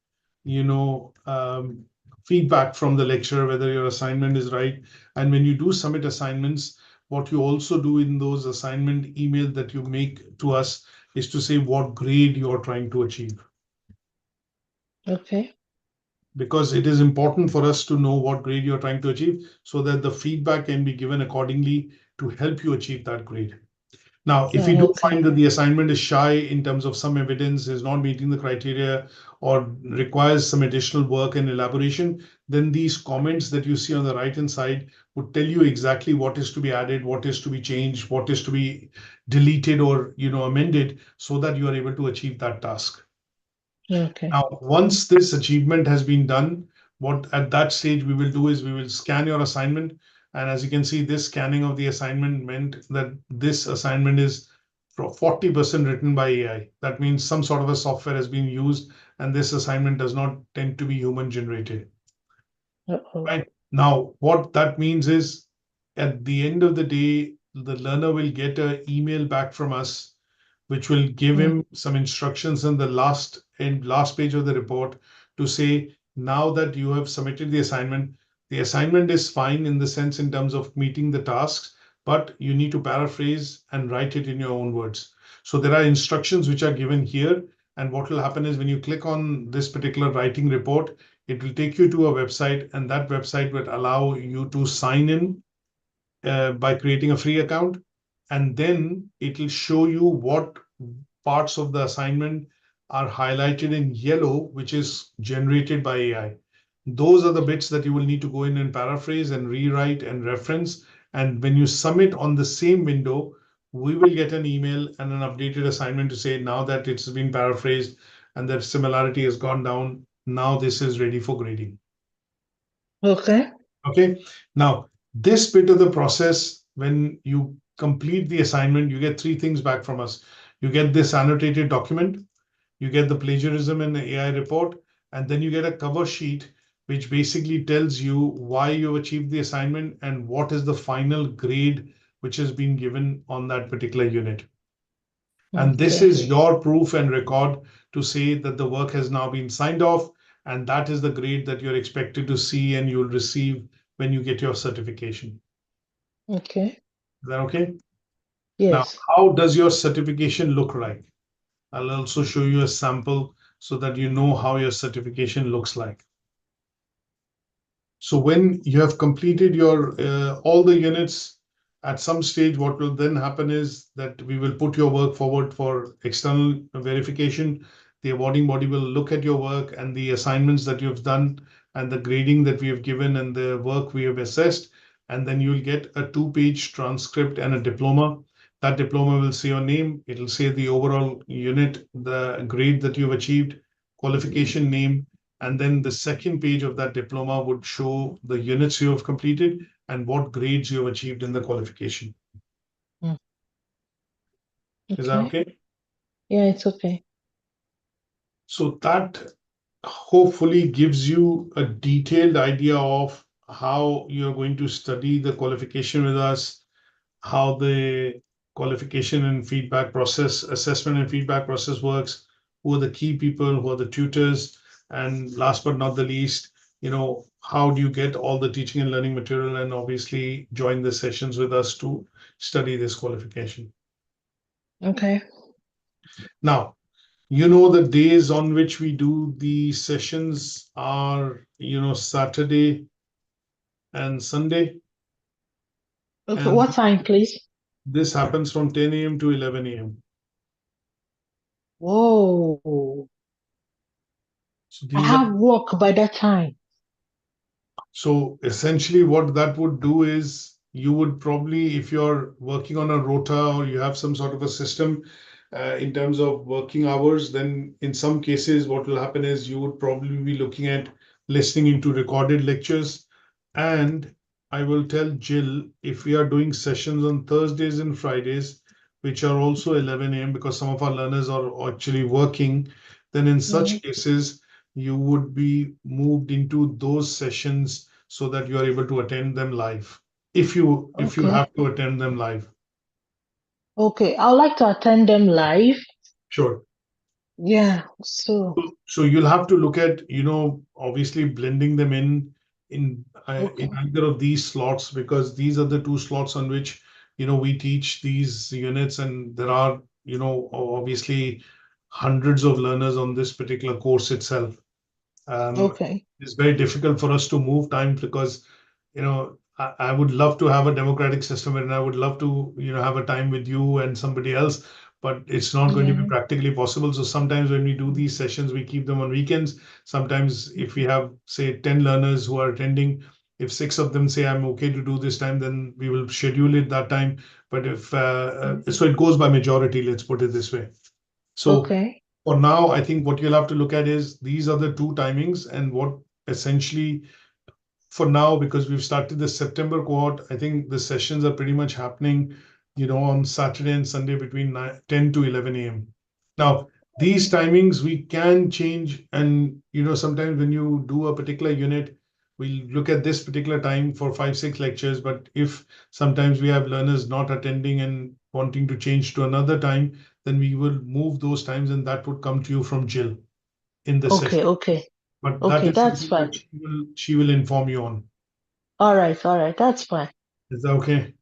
Speaker 1: feedback from the lecturer, whether your assignment is right. And when you do submit assignments, what you also do in those assignment emails that you make to us is to say what grade you're trying to achieve.
Speaker 2: Okay.
Speaker 1: Because it is important for us to know what grade you're trying to achieve so that the feedback can be given accordingly to help you achieve that grade. Now, if you do find that the assignment is shy in terms of some evidence, is not meeting the criteria, or requires some additional work and elaboration, then these comments that you see on the right-hand side would tell you exactly what is to be added, what is to be changed, what is to be deleted or amended, so that you are able to achieve that task.
Speaker 2: Okay.
Speaker 1: Now, once this achievement has been done, what at that stage we will do is we will scan your assignment. And as you can see, this scanning of the assignment meant that this assignment is 40% written by AI. That means some sort of a software has been used, and this assignment does not tend to be human generated. Right? Now, what that means is at the end of the day, the learner will get an email back from us which will give him some instructions in the last page of the report to say, now that you have submitted the assignment is fine in the sense in terms of meeting the tasks, but you need to paraphrase and write it in your own words. So there are instructions which are given here. And what will happen is when you click on this particular writing report, it will take you to a website, and that website will allow you to sign in by creating a free account. And then it will show you what parts of the assignment are highlighted in yellow, which is generated by AI. Those are the bits that you will need to go in and paraphrase and rewrite and reference. And when you submit on the same window, we will get an email and an updated assignment to say, now that it's been paraphrased and that similarity has gone down, now this is ready for grading.
Speaker 2: Okay.
Speaker 1: Okay. Now, this bit of the process, when you complete the assignment, you get three things back from us. You get this annotated document, you get the plagiarism and the AI report, and then you get a cover sheet, which basically tells you why you achieved the assignment and what is the final grade which has been given on that particular unit. And this is your proof and record to say that the work has now been signed off, and that is the grade that you're expected to see and you'll receive when you get your certification.
Speaker 2: Okay.
Speaker 1: Is that okay?
Speaker 2: Yes.
Speaker 1: Now, how does your certification look like? I'll also show you a sample so that you know how your certification looks like. So when you have completed your all the units, at some stage, what will then happen is that we will put your work forward for external verification. The awarding body will look at your work and the assignments that you've done and the grading that we have given and the work we have assessed. And then you'll get a 2-page transcript and a diploma. That diploma will say your name. It'll say the overall unit, the grade that you've achieved, qualification name, and then the second page of that diploma would show the units you have completed and what grades you have achieved in the qualification.
Speaker 2: Okay.
Speaker 1: Is that okay?
Speaker 2: Yeah, it's okay.
Speaker 1: So that hopefully gives you a detailed idea of how you're going to study the qualification with us, how the qualification and feedback process, assessment and feedback process works, who are the key people, who are the tutors, and last but not the least, how do you get all the teaching and learning material and obviously join the sessions with us to study this qualification.
Speaker 2: Okay.
Speaker 1: Now, the days on which we do the sessions are, Saturday and Sunday.
Speaker 2: Okay,
Speaker 1: and
Speaker 2: what time, please?
Speaker 1: This happens from 10 a.m. to 11 a.m.
Speaker 2: Whoa.
Speaker 1: So
Speaker 2: I
Speaker 1: these
Speaker 2: have
Speaker 1: are
Speaker 2: work by that time.
Speaker 1: So essentially what that would do is you would probably, if you're working on a rota or you have some sort of a system in terms of working hours, then in some cases, what will happen is you would probably be looking at listening into recorded lectures. And I will tell Jill, if we are doing sessions on Thursdays and Fridays, which are also 11 a.m. because some of our learners are actually working, then in such cases, you would be moved into those sessions so that you are able to attend them live. If you
Speaker 2: Okay.
Speaker 1: have to attend them live.
Speaker 2: Okay. I'd like to attend them live.
Speaker 1: Sure.
Speaker 2: Yeah. So.
Speaker 1: So you'll have to look at, obviously blending them in
Speaker 2: Okay.
Speaker 1: either of these slots, because these are the two slots on which, we teach these units, and there are, obviously hundreds of learners on this particular course itself.
Speaker 2: Okay.
Speaker 1: It's very difficult for us to move time because, I would love to have a democratic system and I would love to, have a time with you and somebody else, but it's not going to be
Speaker 2: Yeah.
Speaker 1: practically possible. So sometimes when we do these sessions, we keep them on weekends. Sometimes if we have, say, 10 learners who are attending, if 6 of them say, I'm okay to do this time, then we will schedule it that time. But so it goes by majority, let's put it this way. So
Speaker 2: Okay.
Speaker 1: for now, I think what you'll have to look at is these are the two timings, and what essentially for now, because we've started the September cohort, I think the sessions are pretty much happening, on Saturday and Sunday between 10 to 11 a.m. Now, these timings we can change, and sometimes when you do a particular unit, we look at this particular time for 5, 6 lectures. But if sometimes we have learners not attending and wanting to change to another time, then we will move those times, and that would come to you from Jill in the session.
Speaker 2: Okay. Okay.
Speaker 1: But that
Speaker 2: Okay.
Speaker 1: is
Speaker 2: That's
Speaker 1: something
Speaker 2: fine.
Speaker 1: that she will inform you on.
Speaker 2: All right. All right. That's fine.
Speaker 1: Is that okay?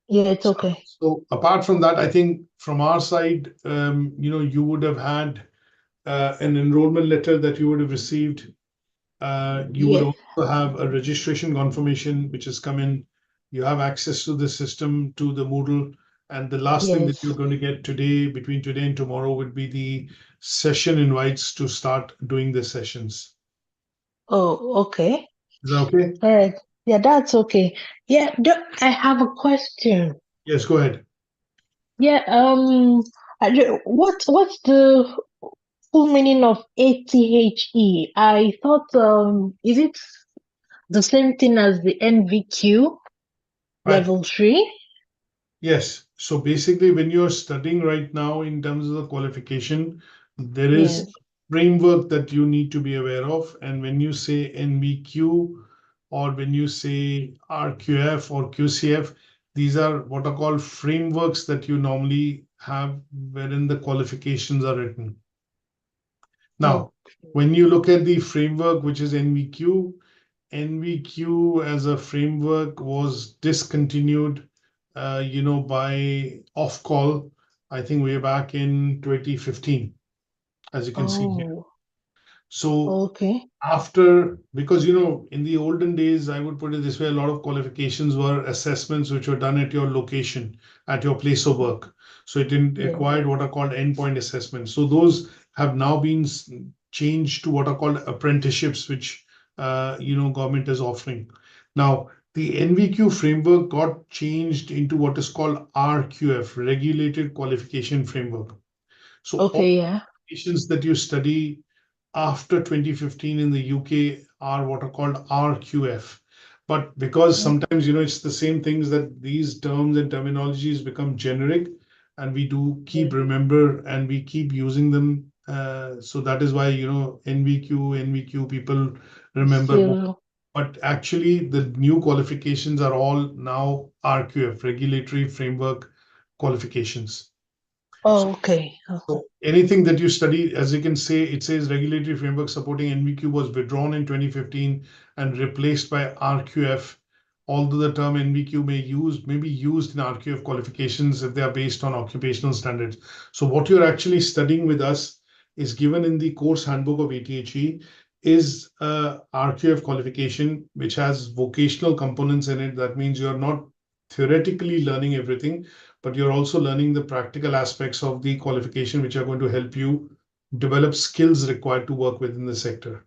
Speaker 2: Yeah. It's
Speaker 1: So,
Speaker 2: okay.
Speaker 1: so apart from that, I think from our side, you would have had an enrollment letter that you would have received. You would
Speaker 2: Yeah.
Speaker 1: also have a registration confirmation which has come in. You have access to the system, to the Moodle. And the last thing that
Speaker 2: Yes.
Speaker 1: you're going to get today, between today and tomorrow, would be the session invites to start doing the sessions.
Speaker 2: Oh. Okay.
Speaker 1: Is that okay?
Speaker 2: All right. Yeah. That's okay. Yeah. I have a question.
Speaker 1: Yes, go ahead.
Speaker 2: Yeah. What's the full meaning of ATHE? I thought is it the same thing as the NVQ
Speaker 1: Right.
Speaker 2: level 3?
Speaker 1: Yes. So basically, when you're studying right now in terms of the qualification, there is
Speaker 2: Yes.
Speaker 1: framework that you need to be aware of. And when you say NVQ or when you say RQF or QCF, these are what are called frameworks that you normally have wherein the qualifications are written.
Speaker 2: Oh.
Speaker 1: Now, when you look at the framework, which is NVQ as a framework was discontinued, by off-call, I think way back in 2015, as you can see here.
Speaker 2: Oh.
Speaker 1: So
Speaker 2: Okay.
Speaker 1: because, in the olden days, I would put it this way, a lot of qualifications were assessments which were done at your location, at your place of work. So it didn't
Speaker 2: Yes.
Speaker 1: require what are called endpoint assessments. So those have now been changed to what are called apprenticeships, which, government is offering. Now, the NVQ framework got changed into what is called RQF, Regulated Qualification Framework. So all
Speaker 2: Okay. Yeah.
Speaker 1: qualifications that you study after 2015 in the UK are what are called RQF. But because
Speaker 2: Mm.
Speaker 1: sometimes, it's the same things, that these terms and terminologies become generic, and we do keep
Speaker 2: Yeah.
Speaker 1: remember and we keep using them. So that is why, NVQ, people remember more.
Speaker 2: Still.
Speaker 1: But actually, the new qualifications are all now RQF, Regulatory Framework Qualifications. So
Speaker 2: Oh, okay. Oh.
Speaker 1: so anything that you study, as you can say, it says regulatory framework supporting NVQ was withdrawn in 2015 and replaced by RQF. Although the term NVQ may be used in RQF qualifications if they are based on occupational standards. So what you're actually studying with us is given in the course handbook of ATHE is a RQF qualification which has vocational components in it. That means you're not theoretically learning everything, but you're also learning the practical aspects of the qualification, which are going to help you develop skills required to work within the sector.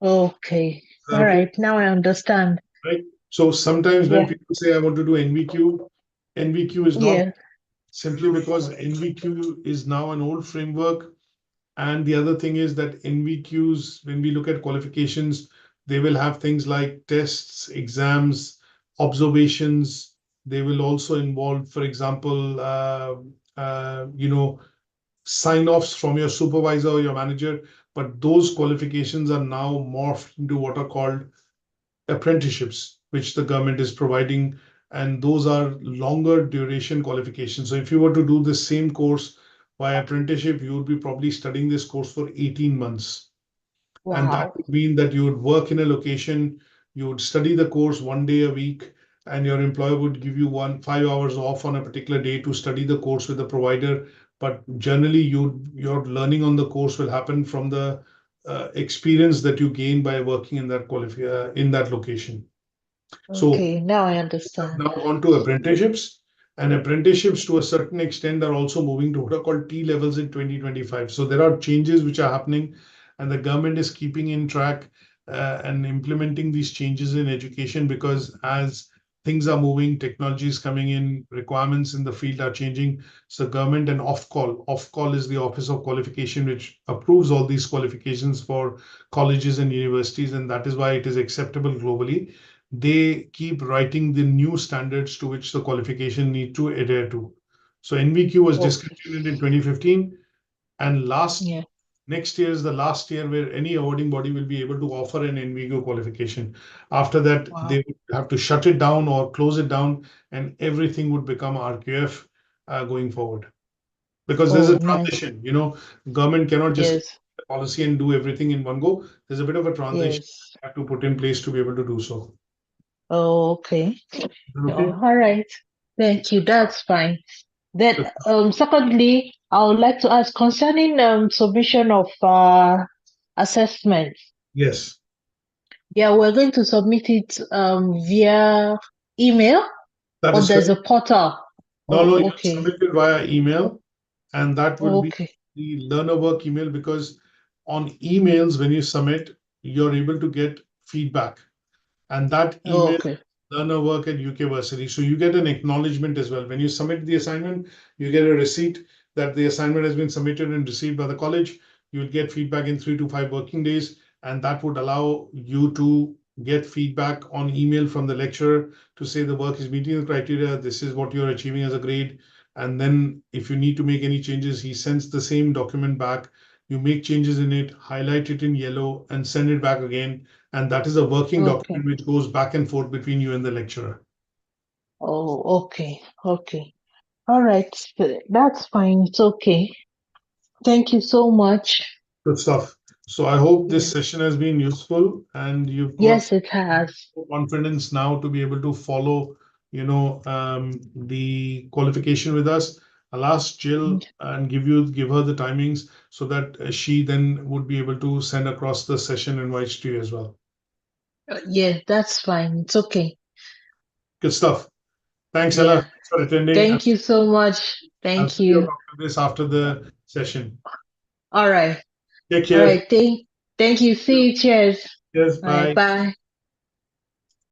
Speaker 2: Okay. All
Speaker 1: Okay,
Speaker 2: right. Now I understand.
Speaker 1: right? So sometimes when
Speaker 2: Yeah.
Speaker 1: people say I want to do NVQ, NVQ is not
Speaker 2: Yeah.
Speaker 1: simply because NVQ is now an old framework. And the other thing is that NVQs, when we look at qualifications, they will have things like tests, exams, observations. They will also involve, for example, sign-offs from your supervisor or your manager. But those qualifications are now morphed into what are called apprenticeships, which the government is providing, and those are longer duration qualifications. So if you were to do the same course by apprenticeship, you would be probably studying this course for 18 months. And that
Speaker 2: Wow.
Speaker 1: would mean that you would work in a location, you would study the course 1 day a week, and your employer would give you 5 hours off on a particular day to study the course with the provider. But generally, your learning on the course will happen from the experience that you gain by working in in that location. So
Speaker 2: Okay. Now I understand.
Speaker 1: now on to apprenticeships, and apprenticeships to a certain extent are also moving to what are called T levels in 2025. So there are changes which are happening, and the government is keeping in track and implementing these changes in education, because as things are moving, technology is coming in, requirements in the field are changing. So government and Ofqual is the Office of Qualification, which approves all these qualifications for colleges and universities, and that is why it is acceptable globally. They keep writing the new standards to which the qualification need to adhere to. So NVQ was
Speaker 2: Okay.
Speaker 1: discontinued in 2015, and
Speaker 2: Yeah.
Speaker 1: next year is the last year where any awarding body will be able to offer an NVQ qualification. After that,
Speaker 2: Wow.
Speaker 1: they would have to shut it down or close it down, and everything would become RQF going forward. Because there's
Speaker 2: Oh,
Speaker 1: a
Speaker 2: nice.
Speaker 1: transition, government cannot just
Speaker 2: Yes.
Speaker 1: policy and do everything in one go. There's a bit of a transition
Speaker 2: Yes.
Speaker 1: you have to put in place to be able to do so.
Speaker 2: Oh, okay.
Speaker 1: Okay.
Speaker 2: Oh, all right. Thank you. That's fine. Then, secondly, I would like to ask concerning submission of assessments.
Speaker 1: Yes,
Speaker 2: Yeah, we're going to submit it via email,
Speaker 1: that
Speaker 2: or
Speaker 1: is
Speaker 2: there's a
Speaker 1: correct.
Speaker 2: portal.
Speaker 1: No,
Speaker 2: Oh,
Speaker 1: you
Speaker 2: okay.
Speaker 1: submit it via email, and that would be
Speaker 2: Okay.
Speaker 1: the learner work email, because on emails, when you submit, you're able to get feedback. And that email,
Speaker 2: Okay.
Speaker 1: learner work at UK Versity. So you get an acknowledgement as well. When you submit the assignment, you get a receipt that the assignment has been submitted and received by the college. You'll get feedback in 3 to 5 working days, and that would allow you to get feedback on email from the lecturer to say the work is meeting the criteria, this is what you're achieving as a grade. And then if you need to make any changes, he sends the same document back. You make changes in it, highlight it in yellow, and send it back again, and that is a working
Speaker 2: Okay.
Speaker 1: document which goes back and forth between you and the lecturer.
Speaker 2: Oh, okay. Okay. All right. That's fine. It's okay. Thank you so much.
Speaker 1: Good stuff. So I hope
Speaker 2: Yeah.
Speaker 1: this session has been useful, and you've got
Speaker 2: Yes, it has.
Speaker 1: confidence now to be able to follow, the qualification with us. I'll ask Jill and give her the timings so that she then would be able to send across the session invites to you as well.
Speaker 2: Yeah, that's fine. It's okay.
Speaker 1: Good stuff. Thanks, Ella.
Speaker 2: Yeah.
Speaker 1: Thanks for attending.
Speaker 2: Thank you so much.
Speaker 1: I'll
Speaker 2: Thank
Speaker 1: send you a
Speaker 2: you.
Speaker 1: copy of this after the session.
Speaker 2: All right.
Speaker 1: Take
Speaker 2: All
Speaker 1: care.
Speaker 2: right. Thank you. See you. Cheers.
Speaker 1: Cheers.
Speaker 2: All right.
Speaker 1: Bye.
Speaker 2: Bye.